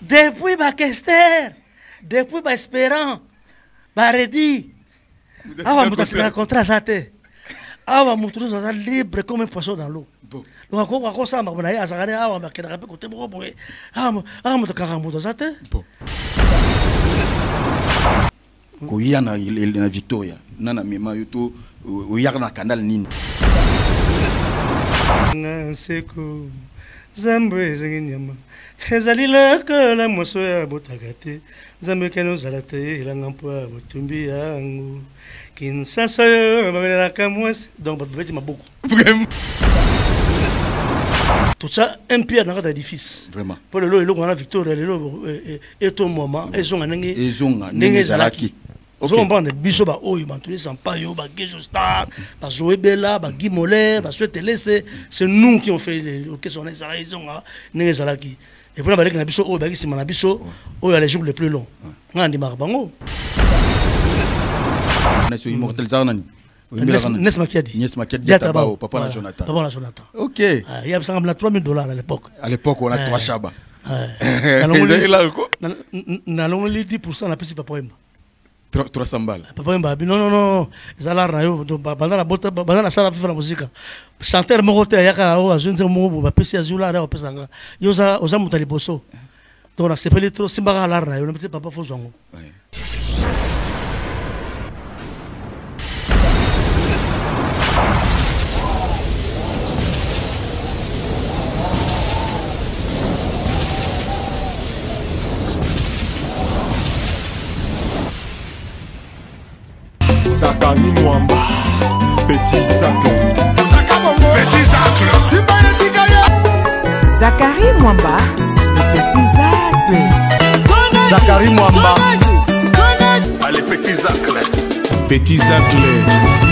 Depuis Bakester, depuis Espérant, Baredi. Ah, vous avez un contrat ça. Ah, vous êtes libre comme un poisson dans l'eau. Donc, on a ça, on a ça, on a côté bon. Ah, vous êtes carrément ça. Bon. Koya na Victoria, nana mema yoto oyar na canal nini. Seko Zambre zenginyama. Ezalila ka la moso ya botakate. Zambe keno zalate ila ngampoa botumbi yangu. Kinsasa yo babela kamwasi. Donc babeti maboko. Vraiment. Tout ça un pied dans l'édifice. Vraiment. Pour le lot on a Victoria le lot et ton moment et zonga nenge zalaki. Okay. On bande biso ba oyo bantuli sampayo ba Gejo Star ba Zoé Bella ba Guy Moller ba Souhaité laisser c'est nous qui ont fait l'orchestre on est ça ils ont nenge zalaki et puis on va dire que na biso oyo ba ki na biso oyo les jours les plus longs ngandi marabango na so immortel zanani Nes Makiadi Yatabao papa na Jonathan OK il y a $3000 à l'époque on a 3 chaba na longo 10% na pesi papa Wemba 300 balles. Papa Mba, non. Zala rayo, bandana bota, bandana sala fifa la musique. Chanteur mokote yaka o azunze mo ba pesi azula ra opesanga. Yoza oza mutali boso. Donc na sepeli trop simba la rayo, na papa fo zongo. Zakari Mwamba, Petit Zacle. Petit Zacle. Zakari Mwamba, Petit Zacle. Zakari Mwamba. Allez, Petit Zacle. Petit Zacle.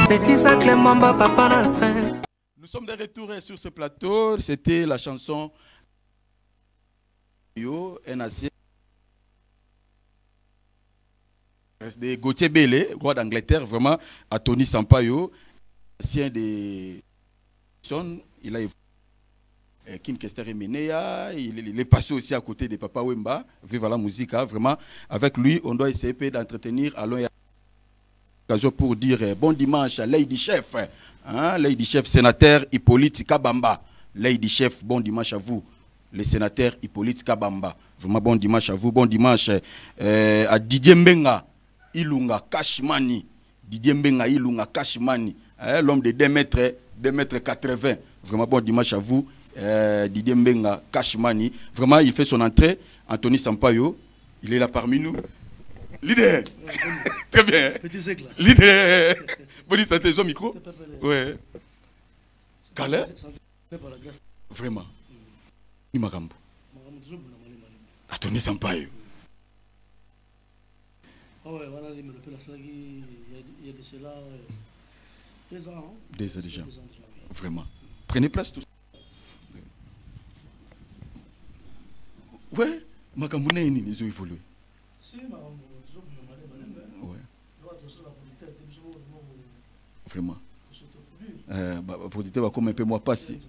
Petit Zacle Mwamba, papa dans le prince. Nous sommes de retour sur ce plateau. C'était la chanson Yo, NAC. De Gauthier Bélé, roi d'Angleterre, vraiment, à Tony Sampaio, ancien des Son, il a Kim Kester Emenea, il est passé aussi à côté de Papa Wemba, vive la musique, hein, vraiment, avec lui, on doit essayer d'entretenir, allons y occasion pour dire bon dimanche à Lady Chef, hein, Lady Chef, sénateur Hippolyte Kabamba, Lady Chef, bon dimanche à vous, le sénateur Hippolyte Kabamba, vraiment bon dimanche à vous, bon dimanche à Didier Mbenga, Ilunga Kashmani, Didier Mbenga Ilunga Kashmani, l'homme de 2 mètres 80. Vraiment bon dimanche à vous, Didier Mbenga Kashmani. Vraiment, il fait son entrée. Anthony Sampaio, il est là parmi nous. Leader. Très bien. Leader. Bonne santé, au micro. Ouais. Calais. Vraiment. Imagambo. Anthony Sampaio. Ouais, voilà, il y a de cela 2 ans. 2 ans déjà. Vraiment. Prenez place tous. Ouais, Makambouna et Nini, ils ont évolué. Ouais. Vraiment. Pour dire, comme un peu moi passé.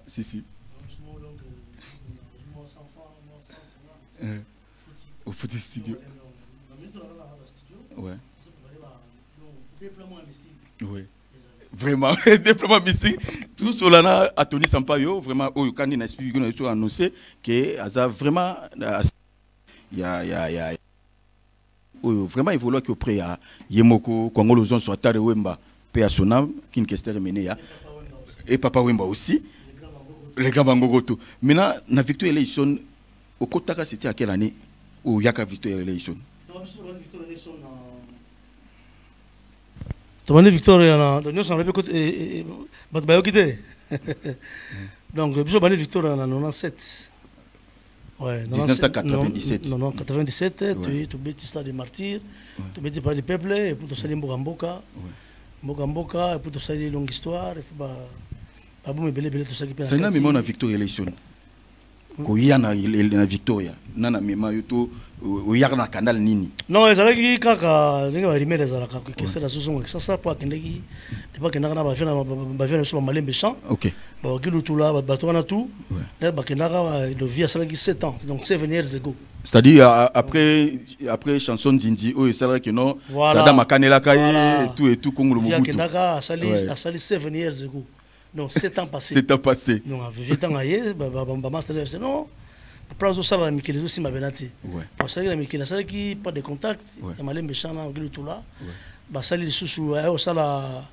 Si. Au Footy Studio. Ouais. Oui. Vraiment, déploiement mystique. Tout cela a Tony Sampaio, vraiment, au Yukani n'a expliqué, nous avons annoncé que ça vraiment, il y a vraiment évolué auprès de Yemoko, Kongolo Zon sur Tare Wemba, P.A. Sonam, Kin Kester Menea, et Papa Wemba aussi, les grands Bangogoto. Maintenant, la victoire élection, au Kotaka, c'était à quelle année où Yaka victoire élection? Tomani Victoria, nous sommes arrivés donc, nous sommes arrivés Victoria en 97. Ouais, 1997. Non, 97, tu bêtis stade des martyrs, tu bêtis par les peuples, et puis tu salis Mbogamboka, et puis tu salis longue histoire, et puis bah bon, mais belé tout ça qui peut. C'est une même Victoria élection. koya na Victoria nana mema yoto oyaka na canal nini non ezalaki kaka ndenge barimere ezalaka kese na soso ngaki sasa po akendeki depa kendaka na bavena biso bamalembe champ baoki lutula bato wana tout nde bakendaka le vie asalaki 7 ans donc 7 years ago. C'est-à-dire après chanson Dindi oyo esalaki non sada makanelaka ye et tout kongolo mobutu akendaka asali 7 years ago donc 7 ans passés. 7 ans passés. Donc vivait en ailleurs master non place ça va Mikel aussi ma benati. Parce que la Mikel ça qui pas de contact et malembe chana ngili tout là. Ba sali le sous au sala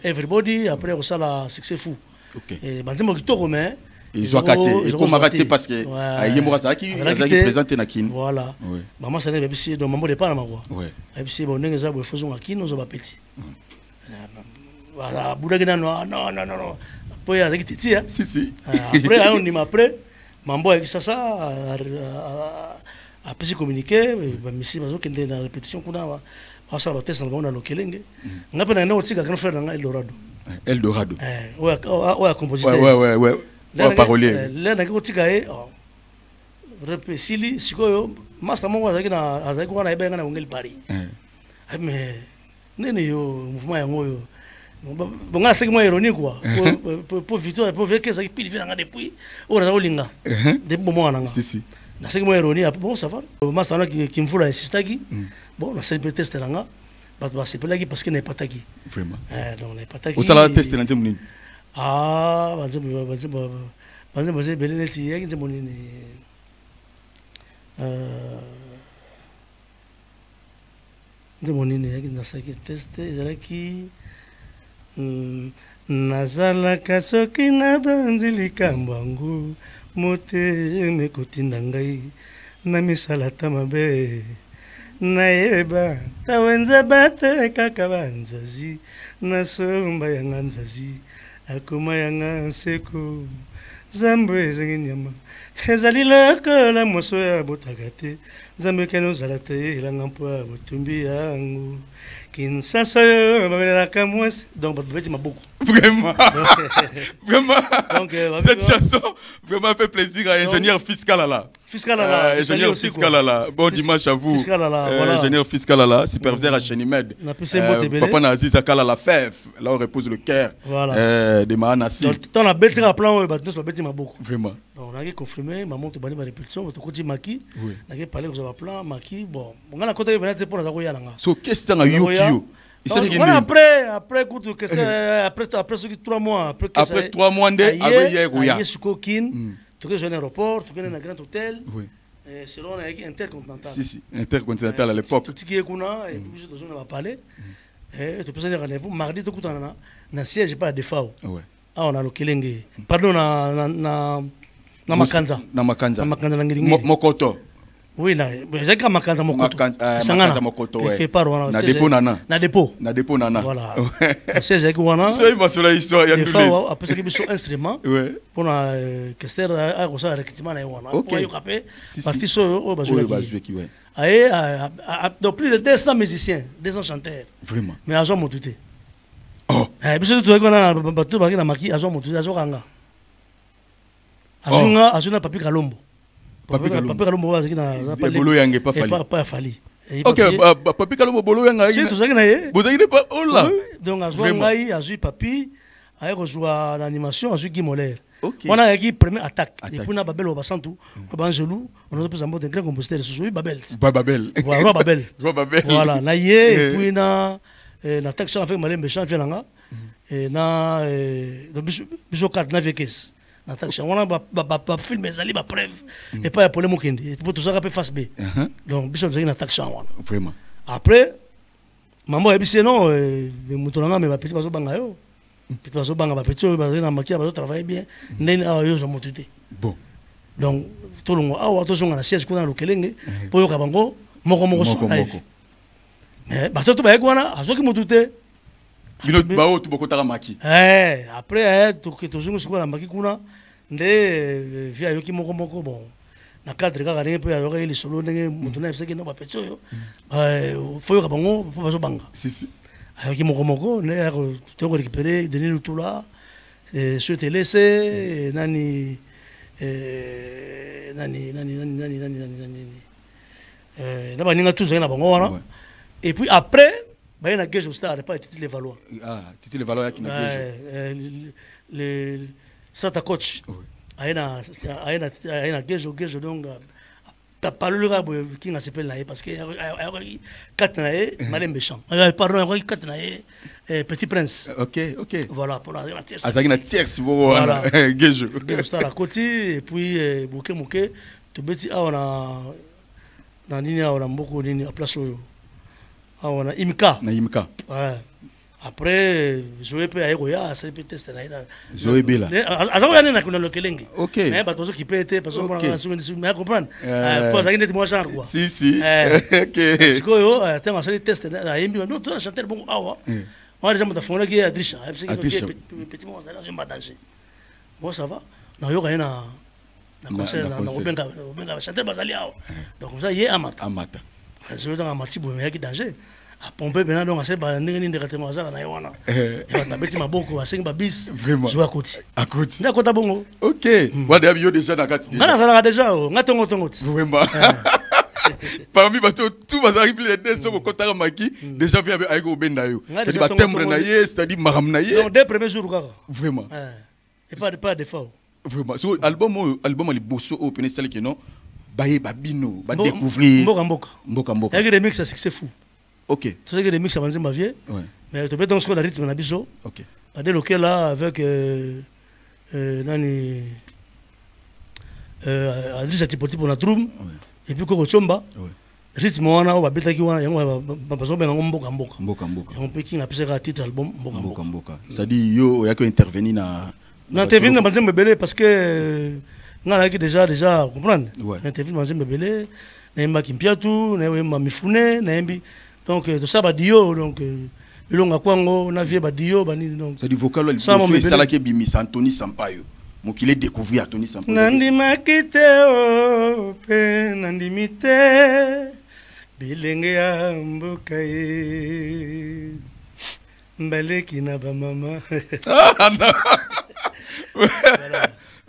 everybody après au sala successful. OK. Et banzemo kitoko mais ils ont raté parce que ayembo ça qui présenté na kin. Voilà. Maman ça n'est pas si donc maman de pas na quoi. Ouais. Et puis bon ndenge za bo faisons na kin nous ba petit. Voilà, boudagina non. Pour y aller titi hein. Si. Après on dit après mambo avec ça a pu se communiquer ba misi bazo kende na répétition kuna va ça va tester na lokelenge. Ngapa na no tika grand frère na Eldorado. Ouais compositeur. Ouais. Ouais parolier. Là na ko tika repesili sikoyo master mo azaki na ebenga na ngeli Paris. Mais nene yo mouvement yango yo bon là c'est moi ironique quoi pour Victor pour ver que ça qui pile vient depuis on a olinga depuis moment nanga si na c'est moi ironique bon ça va master là qui me faut la insistaki bon on s'est tester nanga bah c'est pas là parce que n'est pas taki vraiment donc n'est pas taki au sala tester na nzemuni banze belele ti yaki nzemuni nzemuni yaki na saki tester ezalaki nazalaka soki na banzi likambo yango motema ekotinda ngai na misala ta mabe nayeba tawenza bate kaka banzazi nasomba yanga nzazi akoma yanga nseko zambo ezangi nyama ezali lokola moso ya botaka te nzambe kene ozala te elanga mpo ya botumbi yango Kinshasa babelaka mwasi donc babeti maboko vraiment donc cette chanson vraiment fait plaisir à ingénieur fiscal là ingénieur fiscal là bon dimanche à vous ingénieur fiscal là superviseur à Chenimed papa na Aziz Akala la fève là on repose le cœur de Mahanasi donc on a bêti à plan bateau babeti maboko vraiment on a confirmé maman to bani ba répétition to koti maki na ke parler ko plan maki bon on a côté benate pour na ko yalanga so qu'est-ce que Yokio après écoute que après 3 mois après 3 mois de avec hier Yesuko Kin tu que jeune aéroport tu que na grand hôtel selon avec intercontinental si intercontinental à l'époque tu qui est kuna et puis dans on va parler et tu peux aller rendez-vous mardi to kutana na siège pas de FAO on a le kelenge pardon na makanza na ngiringi mokoto oui là j'ai makanza mokoto ouais na dépôt nana voilà c'est j'ai wana c'est ma sur la histoire il y a tout après ça qui sont instrument pour na kester a ça rectifier na wana pour yo capé parti so bazouki ouais donc plus de 200 musiciens 200 chanteurs vraiment mais azo motuté biso tu wana bato ba na maki azo motuté azo kanga azuna papi kalombo papi kalombo azaki na bolo yange pas fali OK papi kalombo bolo yanga c'est tout ça na ye bozaki pas oh là donc azwa ngai azui papi aye kozwa na animation azui Gimoler on a qui première attaque et puis na babel basantu ko banjelu on a plus un grand compositeur sous babel voilà babel voilà na ye et puis na attaque sur avec malembe chant violanga et na biso carte na vekes n'attaque on a ba film ezali ba preuve et pas pour le mokende et pour tout ça rapé face B donc biso zaki na attaque on vraiment après maman ebisi non mutolanga me ba petit bazo banga yo petit bazo banga ba petit bazo na makia bazo travailler bien nene yo zo motuté bon donc tout le monde awa to zonga na siège kuna lokelenge po yo kabango moko so live mais ba to ba ekwana azoki motuté bino bao tu bokotaka maki après to que to zonga sukuna maki kuna nde via yoki moko bon na cadre kaka ndenge pe ayoka ile solo ndenge mutu na ebisaki no ba petit yo fo yo kabango po bazo banga si ayoki moko ne to récupérer donner le tout là souhaiter laisser nani nani na baninga tous na bango wana. Et puis après bah na Gejo Star pas Titi les Valois. Ah, Titi les Valois qui na Gejo. Le Sata coach. Aina Gejo donc t'as pas le gars qui n'a s'appelle là parce que quatre naé malin méchant. Pardon, quatre naé Petit Prince. OK. Voilà pour la tierce. Ah ça na tierce voilà Gejo. Gejo Star à côté et puis Moké to beti a na nini a mboko nini a place oyo. On a Imka. Ouais. Après, Zoé peut aller au ça peut tester là. Zoé Bela. Azao yana na kuna lokelenge. OK. Mais pas tous qui peut être parce que on comprendre. Pour ça qu'il moi genre quoi. Si. OK. Parce que yo t'as ma série test là yembi non tu as chanté bon awa. Moi déjà me fona qui Adrisha. Petit moment ça là je me danger. Moi ça va. Na yo kana na concert na obenga chanter bazali awa. Donc comme ça yé amata. Je veux dans amati bo mais qui danger. A pomper maintenant donc assez ba ndenge ni ndekatema za na yona ya na beti maboko ba senga bis je à côté na kota bongo. OK wada yo déjà na kati déjà na déjà ngatongo vraiment parmi bato tout va arriver les deux sont kota maki déjà vient avec obenda yo c'est ba timbre na yé c'est-à-dire maram na yé donc dès premier jour kaka vraiment et pas de défaut vraiment so album ali bosso au peine celle qui non ba bino ba découvrir mboka et remix à succès fou. OK. Tu sais que les mix avancent ma vie. Mais tu peux donc ce qu'on a rythme na biso. OK. À des locaux là avec nani Adrissa Tipoti pour la drum et puis Koko Chomba. Rythme wana o babeta ki wana yango ba bazo benga mboka. On peut qui na pesa titre album mboka. Ça dit yo ya ko intervenir na intervenir na banzembe belé parce que ngala ki déjà comprendre. Intervenir banzembe belé na yemba kimpiatu na yemba mifune na yembi. Donc tout ça va dio donc ilonga kwango na vie ba dio ba nini donc ça dit vocal il faut ça là qui bimi Anthony Sampaio mo qu'il découvrir Anthony Sampaio nandi makite o pe nandi mite bilenge ya mboka e mbaleki na ba mama.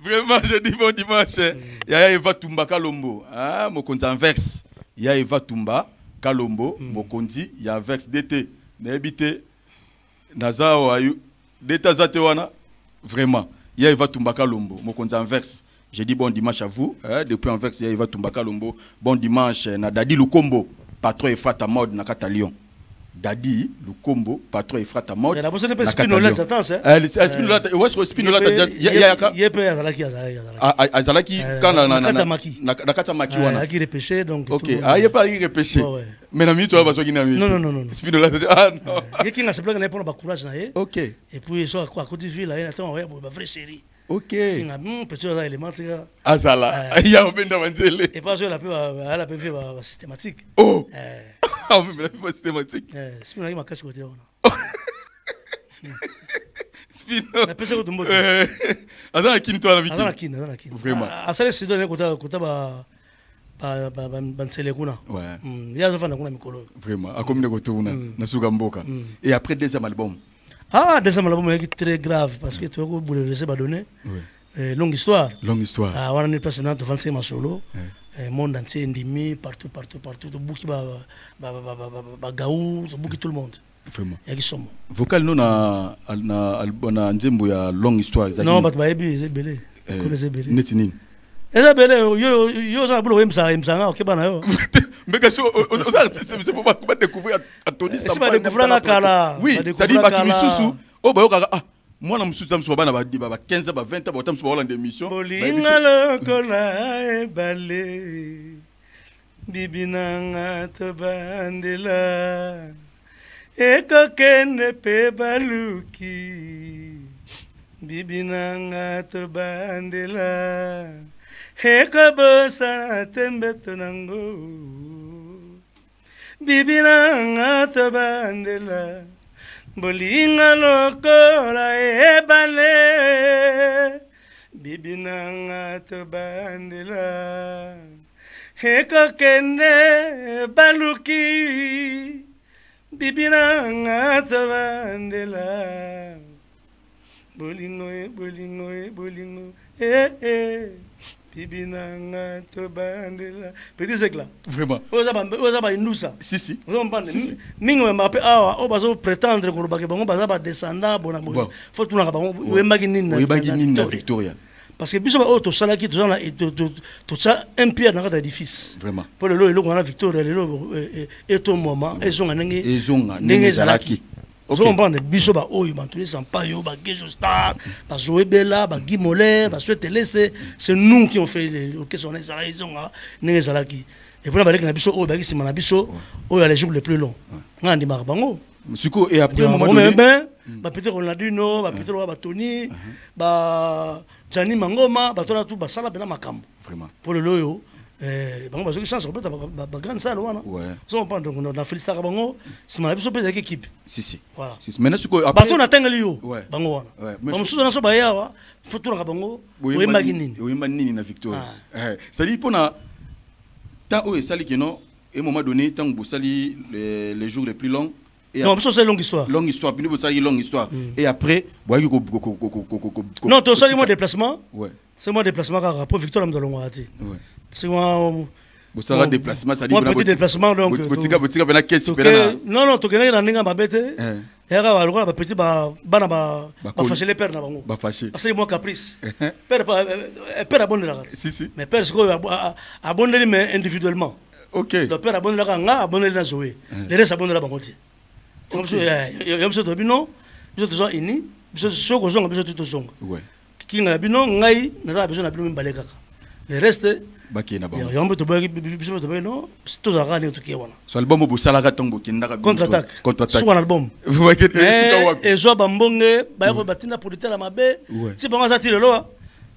Vraiment je dis bon dimanche ya Eva Tumba Kalombo mokonzi Anvers ya Eva Tumba Kalombo mokonzi ya Vex DT na habité nazao ayu DT zate wana vraiment ya Eva Tumba Kalombo mokonzi Anvers. Je dis bon dimanche à vous depuis Anvers ya Eva Tumba Kalombo bon dimanche na Dadi Lukombo patron et frata mode na Catalion. Dadi Lukombo patron et frata mode. La personne pas Spinola ça tend Spinola où est-ce que Spinola il peut azalaki quand na Katamaki wana qui repêché donc OK il pas repêché mais na minute va soki na minute non Spinola non il qui n'a se plaque na pour ba courage na ye. OK Et puis so à côté de ville là il attend ouais ba vraie série. OK qui n'a petit élément tika azala il y a obenda manzele et pas elle a fait systématique. Oh mais pas systématique Spinola ma casse côté wana Spino na pesa ko tumbo azala kini to na azala kini vraiment asale sido ne kota ba nsele kuna ya zofana kuna mikolo vraiment akomine ko tuna na suka mboka. Et après deuxième album deuxième album est très grave parce que tu as bouleversé ba donner longue histoire wana ni place na to 25 ma solo monde entier ndimi partout to buki ba gaou to buki tout le monde vraiment yakisomo vocal no na nzembo ya longue histoire non bat ba ebi zebele connaissez belé neti nini ezebele yo za bulo emsanga okebana yo mais que aux artistes c'est faut pas découvrir Anthony Sampaio oui ça dit ba kimisusu o ba yoka moi na mususu tamso bana ba 15 ba 20 ba tamso ba wala d'émission bolinga lokola ebale bibinanga to bandela ekokende pe baluki bibinanga to bandela ekobosa tembe tonango bibinanga to bandela bolinga lokola ebale bibinanga to bandela ekokende baluki bibinanga to bandela bolingo bolingo Bibinanga to bandela. Petit sec là. Vraiment. Oza ba inusa. Si. Ningo mbape awa o bazo prétendre ko bake bango baza ba descendant bona bona. Faut tout na bango oyembaki nini. Oyembaki nini na Victoria. Parce que biso ba auto salaki to na tout ça un pierre dans l'édifice. Vraiment. Pour le lo na Victoria le lo et ton moment et zonga nenge. Et zonga nenge zalaki. Zo comprendre biso ba oyo bantuli Sampaio ba Gejo Star ba Zoé Bella ba Guy Moller ba Souhaité laisser c'est nous qui ont fait l'orchestre on est ça ils ont nenge zalaki et pour ba na biso oyo ba ki na biso oyo les jours les plus longs ngandi marabango Siko et après un moment donné ba Peter Ronaldinho ba Peter ba Tony ba Gianni Mangoma ba tona tout ba sala bena makambo vraiment pour le loyo bango bazoki chance ko beta ba grande salle wana so on prend donc na féliciter bango si na biso pe équipe si voilà si maintenant ce que après bato na tengeli yo bango wana ba mususu na so ba yawa foto na bango oyembaki nini na Victoria ça dit pona tant o sali que non et un moment donné tant que sali les jours les plus longs et non c'est longue histoire puis nous sali longue histoire et après boy non to sali moi déplacement c'est moi déplacement car pour Victoria mdalongo ati c'est moi bosala déplacement ça dit petit déplacement donc botika bena caisse non to kenaka na ninga babete era ba lokola ba petit ba bana ba fâcher les pères na bango ba fâcher parce que moi caprice père abonne la si mais père c'est quoi abonne mais individuellement OK le père abonne la nga abonne na Zoé le reste abonne la bango ti comme ça yam so to bino biso to so ini biso so ko zonga biso to zonga ouais kinga bino ngai na za biso na bino mbale kaka le reste bakena ba yambo to ba biso to ba no to za gani to kiwana so album bo sala ka tongo kindaka contre-attaque sur un album vous voyez et zo bambonge ba ko batina politique la mabe si bango za tilelo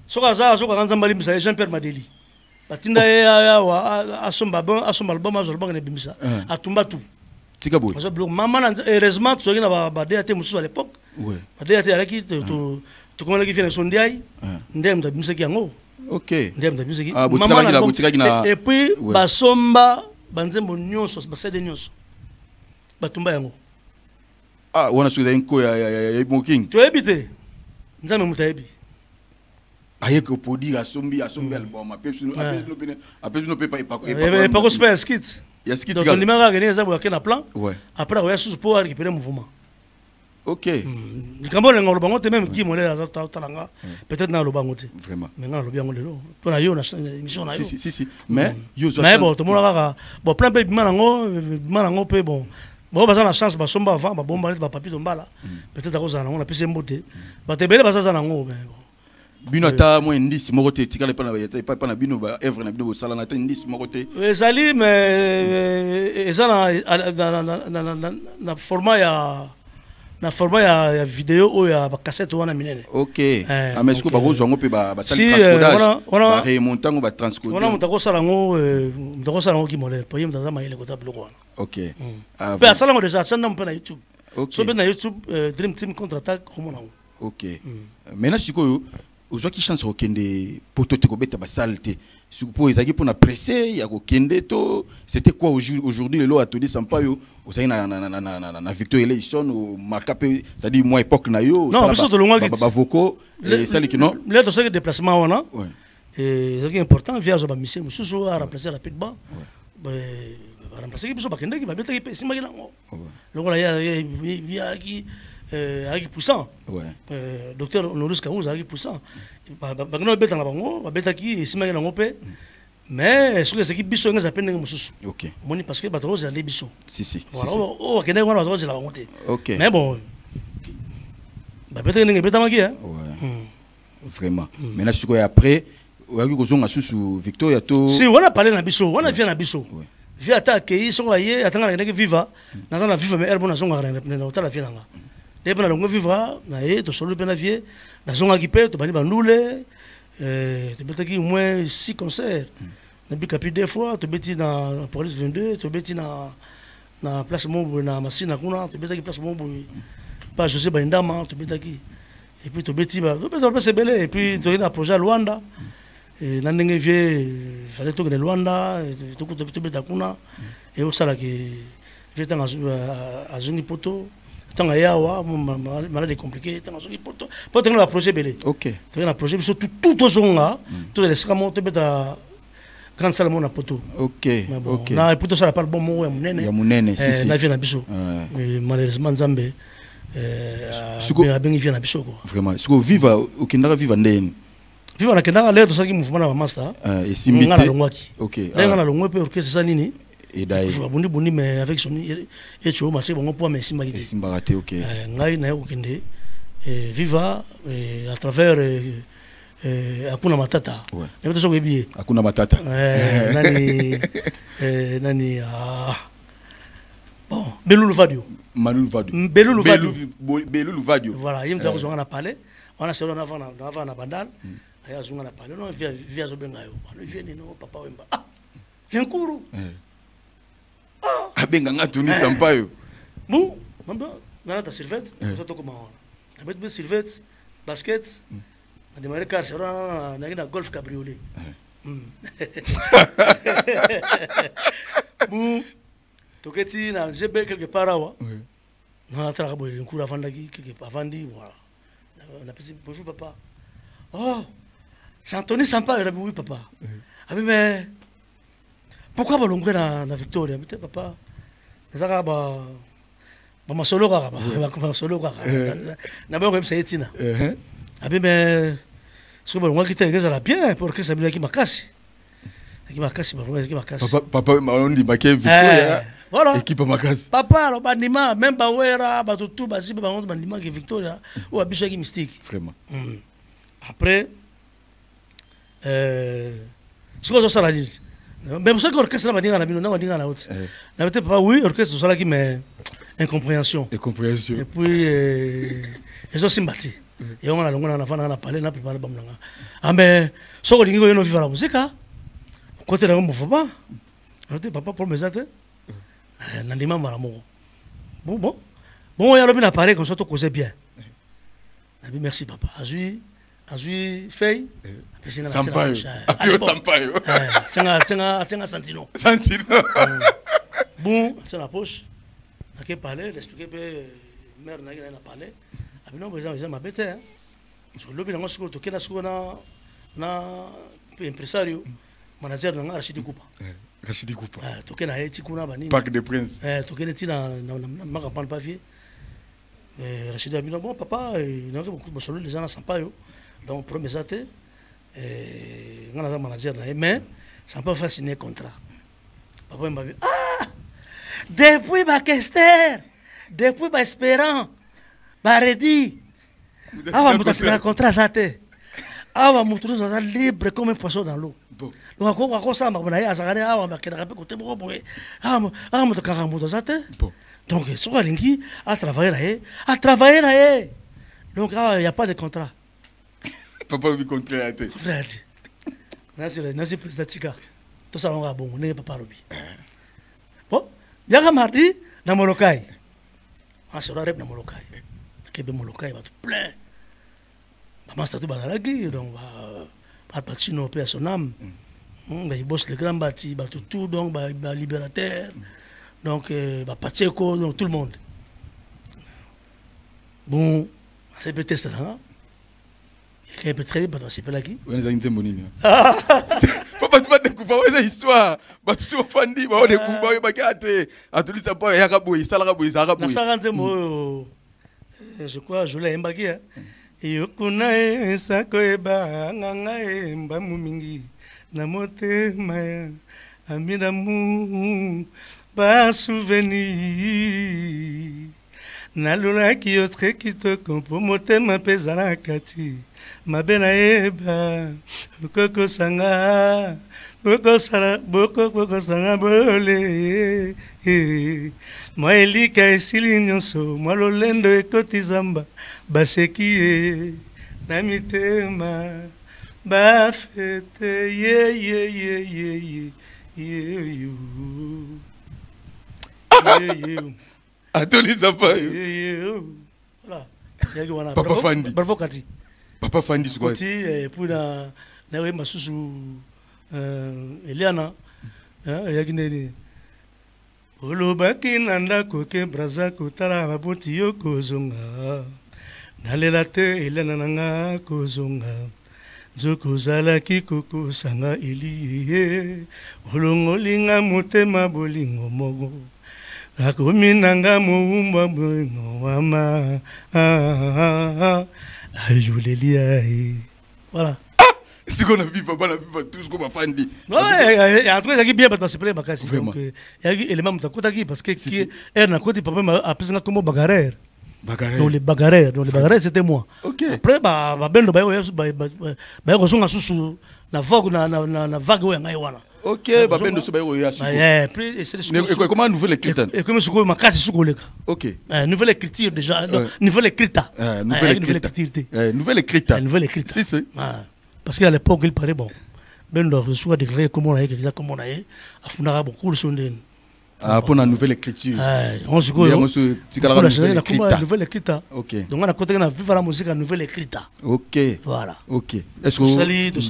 soka kanza mbali misa Jean-Pierre Madeli batinda ya wa asomba album azolba ne bimisa atumba tout tika boy maman heureusement tu na ba DAT mususu à l'époque ouais ba DAT alaki to comment qui fait son diai ndem da bimisa ki yango OK ndem da bimisa ki et puis basomba banzembo nyonso basede nyonso batumba yango wana suza inko ya King to ebite nzame mutayebi aye ko podi asombi album apesi no pe pas ko spare skit il y a skit donc on numéro gagné ça pour na plan ouais après on a sous pour récupérer mouvement OK quand on le bango te même qui molé za talanga peut-être na lo bango te vraiment mais na lo bien lelo pour na yo na émission na yo si mais yo zo mais bon tout monde kaka bon plein peu bimanango pe bon baza na chance basomba avant babomba ba papi tombala peut-être akoza nango na pese mbote batebele bazaza nango mais bino ata mo indice moko te tikala pa na bino ba œuvre na bino sala na ta indice moko te ezali mais eza na format ya vidéo ou ya ba cassette wana minene OK mais est-ce que ba rozo ngo pe ba sali transcodage ba remontango ba transcode wana mutako sala ngo ki modèle po yimta za maile ko tablo wana OK pe sala ngo déjà sanda mpe na YouTube so pe na YouTube Dream Team contre-attaque komona ngo OK maintenant sikoyo ozwa ki chance okende poto te ko beta ba salte pour ezaki pour na pressé ya ko kende to c'était quoi aujourd'hui le lo a Tony Sampaio ozaki na Victoria Election ou makape ça dit moi époque na yo non biso to longwa ba voko et ça qui non le to ce déplacement wana et c'est important via zo ba mission mususu a remplacer rapidement ba remplacer biso ba kende ki ba beta ki simaki nango lokola ya ki avec poussant docteur Honoris Causa avec poussant bagno beta na bango beta ki simaki nango pe mais ce que c'est qui biso nga zapende nga mususu OK moni parce que bato za biso si o kende wana bato za la monter OK mais bon beta nga beta maki vraiment mais là ce que après oaki kozonga susu Victoria to si wana parler na biso wana vient na biso via attaquer so aye atanga na viva na viva mais herbo na zonga na hôtel la vie nanga et pendant longue vivra na e to solo pe na vie na zonga ki pe to bani bandule te betaki au moins 6 concerts na bi capi deux fois to beti na police 22 to beti na place Mombo na Masina kuna to betaki place Mombo pas José Bandama to betaki et puis to beti ba to beti belé et puis to na projet Luanda et na ndenge vie fallait to que Luanda to beta kuna et au sala ki vie tanga azungi poto tant à yawa maladie compliquée tant soki pour tenir un projet belé OK tenir un projet surtout tout au zonga tout les scamos te beta quand ça le monde a poto OK OK na poto ça la parle bon mot ya munene si na vie na biso mais malheureusement nzambe a bien vie na biso quoi vraiment siko viva okindaka viva ndeni viva na kendanga leo tosaki mouvement na master et simbité ngana longwaki OK ngana longwe pe orchestre ça nini et d'ailleurs bundi mais avec son et tu marché bon pour mais simbagate OK ngai na okende viva à travers akuna matata ne beto soko ebiye akuna matata nani bon Belulu Vadio Belulu Vadio voilà il me dit on a parlé on a solo avant na bandal aya zunga na parler non via zo benga yo no vieni no papa wemba lenkuru abenga ngatuni sampayo bon mamba na ta servette to comme on a bet servette basket on a démarré car sur na golf cabriolet bon toketi na jebe quelque part awa na tra bo lenkuru avandaki quelque part avandi voilà on a dit bonjour papa. Oh, c'est Anthony Sampa, il a dit oui papa. Ah mais pourquoi vous l'ongez dans la Victoria? Mais papa, ça va ma solo quoi, ma solo quoi. Na bien comme ça etina. Ah mais ce que vous l'ongez qui t'est déjà bien pour que ça me qui m'a cassé. Qui m'a cassé, qui m'a cassé. Papa, on dit ma Victoria. Voilà. Équipe Makasi. Papa, le bandima, même Bawera, Batutu, Basibe, Bango, bandima qui Victoria, ou Abisha qui mystique. Vraiment. Après, ce que ça dit. Même ça que l'orchestre n'a pas dit à la mine, on a dit à la haute. N'a pas papa, oui, l'orchestre, ça qui met incompréhension. Incompréhension. Et puis, ils ont sympathie. Et on a parlé, on a préparé. Ah, mais, ce que nous avons vivre la musique, quand on a un mouvement, papa, pour mes athées. Nandima Maramo. Bon, il y a un appareil comme ça, tout cause bien. Merci papa. Azui Fei. Sampaio. Sampaio. C'est Santino. Santino. Bon, c'est la poche. On a parlé, l'expliquer que mère n'a parlé. Ah non, ils ont ma bête. Parce que l'objet de ce que tu as na impresario, manager n'a Rachidi Koupa. Rachidi Koupa. Toké na eti kuna bani. Parc des Princes. Toké neti na campagne papier. Rachidi a dit bon papa, il y a beaucoup de solo les gens sont pas yo. Donc premier ça té ngana za manager na mais ça peut faire signer contrat. Papa m'a dit depuis Bakester, depuis Espérant, Baredi. Ah va signer contrat ça té. Ah va montrer ça libre comme un poisson dans l'eau. Bon. Donc on va ça on a azaré ah on va côté bon ah mo to kaka mo to ça té. Bon. Donc ce qu'on lingi à travailler là. Donc il y a pas de contrat. Papa lui contrat té. Nasi président tika. Tout ça on va bon, ne papa robi. Bon, il y a mardi na Molokai. On sera rep na Molokai. Kebe Molokai va tout plein. Maman statut bazalaki donc va Pacino paix à son âme. Il bosse le grand bâti, tout donc libérateur. Donc Pacheco donc tout le monde. Bon, c'est peut-être là. Il peut très bien participer là qui. On est en Zembonini. Papa tu vas découvrir cette histoire. Ba tu so fandi ba on découvrir ba kate. Atuli ça pas ya kaboy, sala kaboy, ça kaboy. Na saranze mo je crois je l'ai embaki. Yokuna sako eba nganga emba mumingi na motema ya amina mu ba souvenir nalulaki yo tre kitoko mpo motema peza na kati mabe na yeba okokosanga bokosanga bolole mwa elika esili nyonso mwa lolendo ekoti zamba baseki ye na mitema bafete ye Atoli Sampaio. Voilà. Papa Fandi. Bravo Kati. Papa Fandi c'est quoi? Et puis na wemba susu Eliana. Yagine olobaki na ndako ke braza kotala maboti yo kozonga nalela te elena na nga kozonga nzoko ozalaki kokosanga elie olongolinga motema bolingo moko akomi na nga mowumba bolingo mama ayoleli aye voilà. C'est qu'on a vu tout ce qu'on m'a fait dit. Ouais, en tout cas, il y a bien parce que makasi. Donc il y a élément mutakota parce que qui est na côté papa m'a appelé ça comme bagarreur. Donc les bagarreurs, c'était moi. OK. Après ba bendo ba ko songa susu na vague na vague ya ngai wana. OK, ba bendo so ba yo ya suku. Ouais, puis c'est le comment nouvelle écriture. Et comme suko makasi suko leka. OK. Nouvelle écriture déjà, nouvelle écriture. Nouvelle écriture. Nouvelle écriture. Si si. Parce qu'à l'époque, il paraît bon. Ben, on soit déclaré comme on a eu, comme on a eu, à Funara beaucoup de sondes. Ah, pour la nouvelle écriture. On se goûte. La nouvelle écriture. Ok. Donc, on a côté la vive la musique, la nouvelle écriture. Ok. Voilà. Ok. Est-ce que tu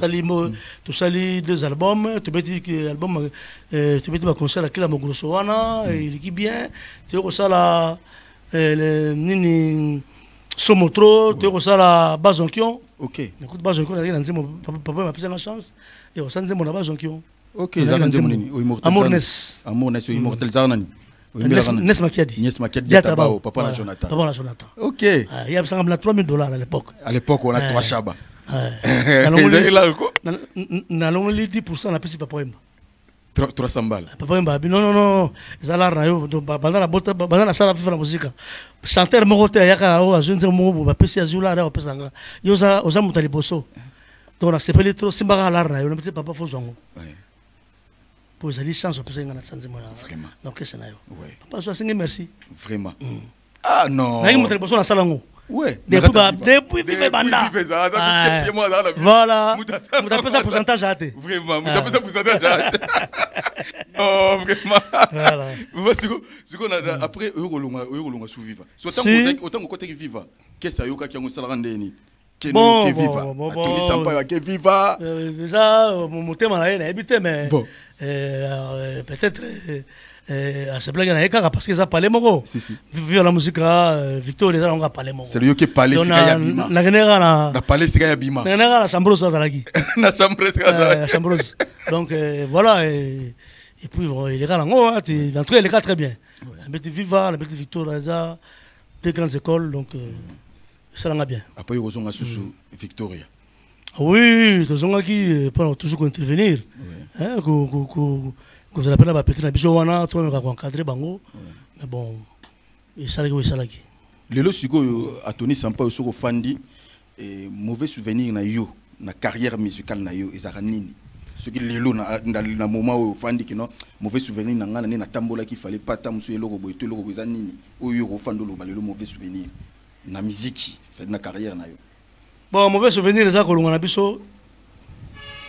salis deux albums, tu peux dire que l'album, tu peux dire concert à Kila Mogrosowana, il est bien. Tu as ça la Nini Somotro, tu as ça la Bazonkion. Ok. Écoute, Bazonkion, papa m'a pris la chance et au sein de mon Bazonkion. Ok, Amourness. Amourness, Immortel Zarnani. Nes Makiadi. Nes Makiadi, Yatabao, Papa la Jonathan. Papa la Jonathan. Ok. Il y a $3,000 à l'époque. À l'époque, on a 3 chabas. N'allons les 10% la piste Papa Emba. 300 balles. Papa Emba, non, Zalar, pendant la salle de la musique. Chanteur Morote, Yaka, Azunze Mobo, Pessi Azula, Pesanga. Yosa, Osamutali Bosso. Donc, on a séparé trop, Simbara Lara, on a mis Papa Fozongo. Pour les chances, on peut s'en vraiment. Donc, c'est ça. Papa, je vous merci. Vraiment. Ah non. On a salon. Ouais. Depuis Banda. Voilà. Vous avez ça pourcentage à thé. Vraiment. Vous avez ça pourcentage à thé. Oh, vraiment. Voilà. Ce qu'on a après, Eurolonga sous viva. Autant qu'on côté viva. Qu'est-ce que ça y a qui a un bon, viva. Ça, mon thème a habité, mais peut-être à ce blague parce que ça parlait mon vive la musique Victor on va parler mon c'est lui qui parlait na parler c'est Bima na chambre ça zalaki na chambre donc voilà et puis il est là en tout cas il est très bien la petite viva la petite Victor ça deux grandes écoles donc ça l'a bien. Après, ils ont sous Victoria. Oui, ils ont qui pour toujours intervenir. Hein, qu'on se rappelle la petite Nabisowana, toi, on va encadrer Bango. Mais bon, et ça là qui. Le lot sugo a Tony Sampa au sugo Fandi et mauvais souvenir na yo, na carrière musicale na yo, ils nini. Ce qui le lot na moment où Fandi qui non mauvais souvenir na ngana na tambola qu'il fallait pas tamusu le logo boito logo nini. Au yo Fando lo le mauvais souvenir. Na musique c'est na carrière na yo bon mauvais souvenir za kolonga na biso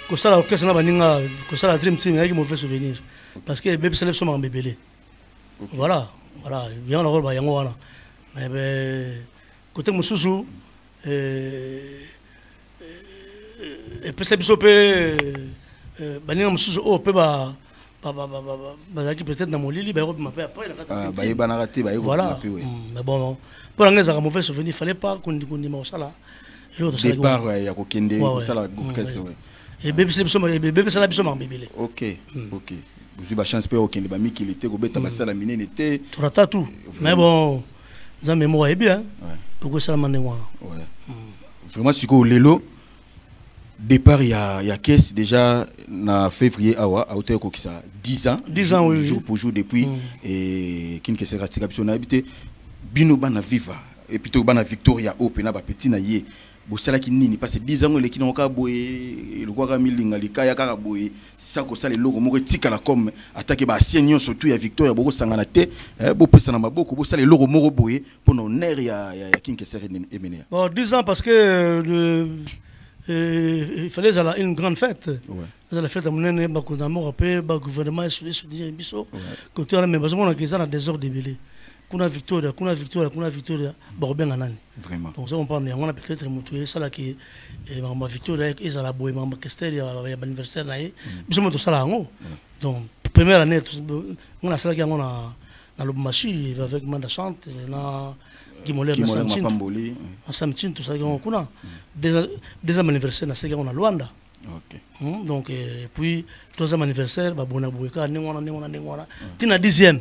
ko sala orchestre na baninga ko sala dream team avec mauvais souvenir parce que bébé célèbre son bébélé voilà bien on ba yango wana mais côté mususu et peut biso pe baninga mususu o pe ba peut-être dans mon lit voilà mais bon pour un mauvais souvenir il fallait pas qu'on dise ça là et l'autre ça départ il y a kokende ça la orchestre et bébé ça la biso bébé OK vous avez chance pour kokende ba miki était ko beta ba sala minene était tout mais bon ça mémoire est bien pourquoi ça mané moi vraiment si ko lelo départ il y a caisse déjà en février à hauteur ko ça 10 ans oui, jour pour jour depuis et kin que c'est ratisation habité bino bana viva et plutôt bana Victoria open na ba petit na ye bo sala ki nini parce que 10 ans le kino ka boye le kwa ka milinga likaya ka boye ça ko sala logo moko tika la comme attaquer ba senior surtout ya Victoria boko sangana te bo pesa na maboko bo sala logo moko boye pour honneur ya kin que c'est emenea bon 10 ans parce que il fallait une grande fête. La fête à mon année, le gouvernement est soutenu biso. Quand on a même besoin de désordre débile. Qu'on a Victoria, bien anani. Vraiment. Donc ça on parle, on a peut-être monté ça là qui ma Victoria est à la boue, ma Castel, il y a l'anniversaire là. Biso monte ça là en haut. Donc première année on a ça qui on a dans le machi avec Manda Chante na Gimoler na Samtin tout ça on kuna deuxième anniversaire na ça on a Luanda. OK. Donc puis troisième anniversaire ba bona boyeka ningona tina 10e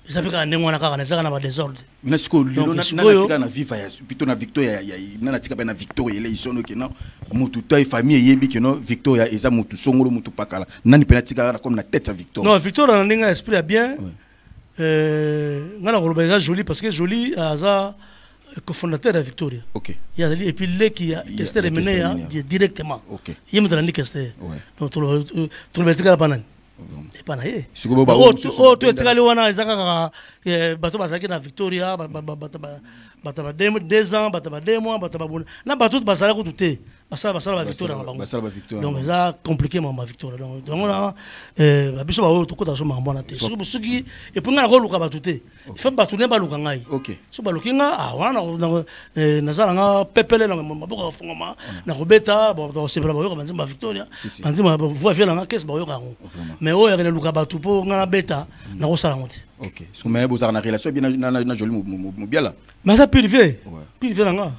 ça fait que ningona kaka na zaka na ba désordre. Mais est-ce que lelo na tika na viva ya plutôt na Victoria ya na tika ba na Victoria ile isono ke na mutu tay famille yebi ke no Victoria eza mutu songolo mutu pakala nani pena tika comme na tête à Victoria. Non, Victoria na ninga esprit bien. Ngana ko joli parce que joli aza cofondateur de Victoria. OK. Et puis les qui a testé les menées directement. OK. Il me donne testé. Donc tout le tika pas nan. Et pas naé. Oh tu es tika lewana ezaka bato basaki na Victoria bataba 2 ans bataba 2 mois bataba bon na bato basala ko tuté basala ba Victoria na bango. Donc ça compliqué ma Victoria. Donc on a biso ba o to ko ta so mambona te. Suki et puis ngana ko luka batuté. Il faut batune ba luka ngai. OK. So ba lukinga wana na zala nga pepele na maboko fongoma na robeta ba se bla ba yo ba Victoria. Banzima voix vient na caisse ba yo ka. Mais o ya na luka batu po ngana beta na ko sala ngoti. OK. Ce que mais vous avez une relation bien na joli mobiala. Mais ça privé. Privé nga.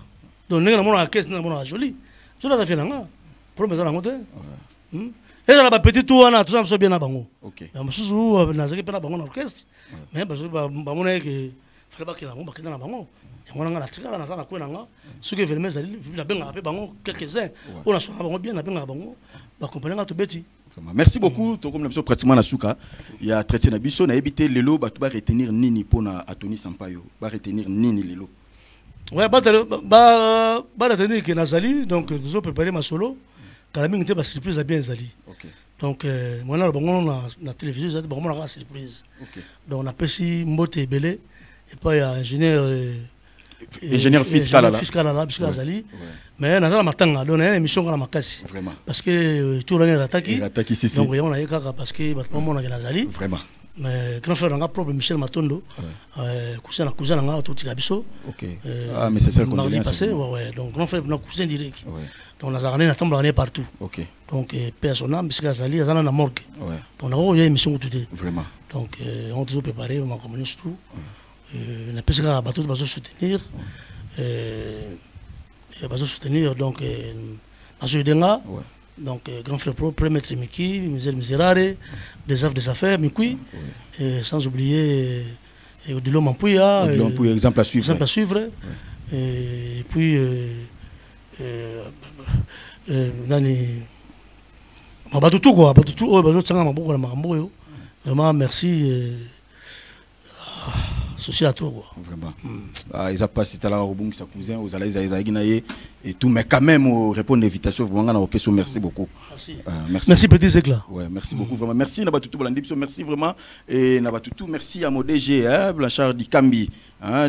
Donc nga na mona caisse na mona joli. Je l'ai fait là. Problème ça là ngote. Et là ba petit tout wana tout ça so bien na bango. OK. Ya mususu na zaki pena bango na orchestre. Mais ba mona ke fallait pas que na bango. Yango nga na tikala na sana ko na nga. Ce que vraiment ça la benga pe bango quelques-uns. On a so bango bien na benga bango. Ba comprendre nga to beti. Merci beaucoup. To comme pratiquement na suka. Il y a traité na biso na éviter lelo ba to ba retenir nini pona Atoni Sampayo. Ba retenir nini lelo. Ouais, retenir que Nazali, donc nous avons préparé ma solo. Kalaming était surprise à bien Zali. OK. Donc moi là on a la télévision, ça bon on a surprise. OK. Donc on a pesi Mbote Belé et pas ingénieur fiscal là. Fiscal là puisque Zali. Mais Nazala matanga donc une émission dans la makasi. Vraiment. Parce que tout l'année attaqué. Donc on a eu kaka parce que on a Nazali. Vraiment. Mais grand frère n'a problème Michel Matondo cousin n'a tout biso. OK. Ah mais c'est ça qu'on a passé ouais donc grand frère n'a cousin direct. Donc on a ramené la tombe partout. OK. Donc personnel puisque Azali azana na morgue. Ouais. Donc on a eu une émission tout. Vraiment. Donc on a toujours préparé ma communiste tout. On a pensé à bateau de soutenir soutenir donc Denga. Donc, grand frère pro, premier Miki, Misère Misérare, des affaires, Mikui, sans oublier Odilo Mampouya, exemple à suivre. Et puis, Mabatutu, quoi, vraiment, merci. Ceci à toi. Vraiment. Ils ont passé à la Robung, sa cousin, aux Alaïs, et tout, mais quand même, au répondre à l'invitation, vraiment, merci beaucoup. Merci. Merci petit éclat. Ouais, merci beaucoup, vraiment. Merci, Nabatutu Bolandipso, merci vraiment. Et Nabatutu, merci à mon DG, Blanchard Dikambi,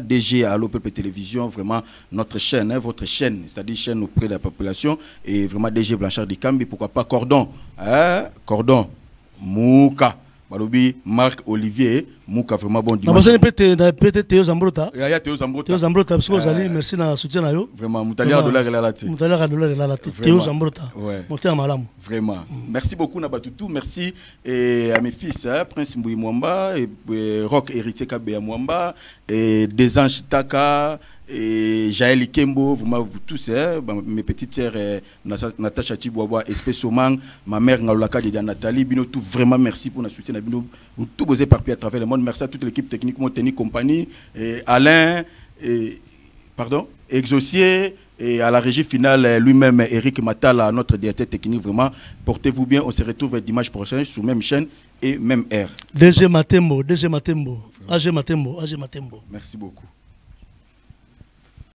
DG à l'OPP Télévision, vraiment, notre chaîne, votre chaîne, c'est-à-dire chaîne auprès de la population, et vraiment DG Blanchard Dikambi, pourquoi pas Cordon, Cordon, Mouka. Balobi Marc Olivier Mouka vraiment bon dimanche. Na peut-être Théo Zambrota. Ya Théo Zambrota. Théo Zambrota parce que vous allez merci na soutien na yo. Vraiment mutalia dollar la lati. Mutalia dollar la lati. Théo Zambrota. Monter en malam. Vraiment. Merci beaucoup na Batutu, merci et à mes fils Prince Mbouy Mwamba et Rock Héritier Kabea Mwamba et Desange Taka et Jaël Kembo, vous tous, mes petites sœurs Natacha Tibouaboua, Espèce-Omang, ma mère Ngalaka de Nathalie, Bino, tout vraiment merci pour notre soutien. Bino, tout vous éparpillé à travers le monde. Merci à toute l'équipe technique, Monteni Compagnie, et Alain, et, pardon, Exocier, et à la régie finale, lui-même, Eric Matala, notre directeur technique. Vraiment, portez-vous bien. On se retrouve dimanche prochain sur même chaîne et même air. DG Matembo. AG Matembo. Merci beaucoup.